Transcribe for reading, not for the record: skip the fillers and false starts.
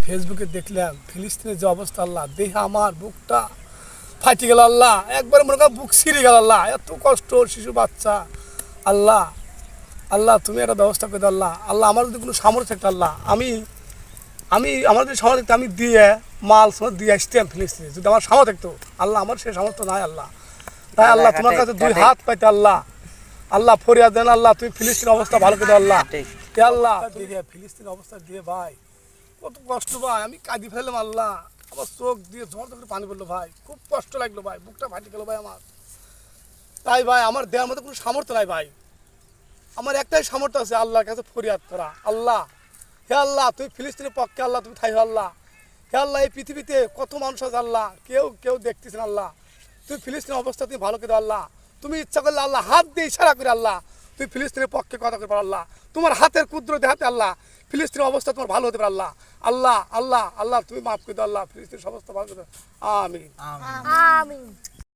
ফেসবুকে দেখলাম ফিলিস্তিনের যে অবস্থা, আল্লাহ দেখে আমার বুকটা ফাটি গেল। আল্লাহ একবার মনে কর বুক ছিঁড়ে গেল। আল্লাহ এত কষ্ট, শিশু বাচ্চা। আল্লাহ আল্লাহ তুমি একটা ব্যবস্থা করে দাও। আল্লাহ আল্লাহ আমার যদি কোনো সামর্থ্য থাকতো, আল্লাহ আমি আমি আমার যদি সামর্থ্য থাকতো, আমি দিয়ে মাল সময় দিয়ে আসতাম ফিলিস্তিনে, যদি আমার সামর্থ্য থাকতো। আল্লাহ আমার সে সামর্থ্য নাই। আল্লাহ তাই আল্লাহ তোমার কাছে দুই হাত পাইতে আল্লাহ আল্লাহ ফরিয়াদ দেন। আল্লাহ তুমি ফিলিস্তিনের অবস্থা ভালো করে দাও। আল্লাহ এ আল্লাহ দিয়ে ফিলিস্তিনের অবস্থা দিয়ে ভাই কত কষ্ট ভাই, আমি কাঁদি ফেললাম। আল্লাহ আমার চোখ দিয়ে ঝড় করে পানি পড়লো ভাই, খুব কষ্ট লাগলো ভাই, বুকটা ফাটি গেলো ভাই আমার। তাই ভাই আমার দেওয়ার মতো কোনো সামর্থ্য নাই ভাই, আমার একটাই সামর্থ্য আছে আল্লাহর কাছে ফরিয়াদ করা। আল্লাহ হে আল্লাহ তুমি ফিলিস্তিনের পক্ষে আল্লাহ তুমি থাই আল্লাহ। হে আল্লাহ এই পৃথিবীতে কত মানুষ আছে আল্লাহ, কেউ কেউ দেখতেছেন আল্লাহ, তুমি ফিলিস্তিনের অবস্থা তুমি ভালো করে দাও আল্লাহ। তুমি ইচ্ছা করলে আল্লাহ হাত দিয়ে ইশারা করে আল্লাহ তুমি ফিলিস্তিনের পক্ষে কথা করে পারো আল্লাহ। তোমার হাতের কুদরতে হাতে আল্লাহ ফিলিস্তিনের অবস্থা তোমার ভালো হতে পারে আল্লাহ। আল্লাহ আল্লাহ আল্লাহ তুমি মাফ করে দাও আল্লাহ, ফিলিস্তিনের অবস্থা ভালো করে দাও। আমিন। আমিন।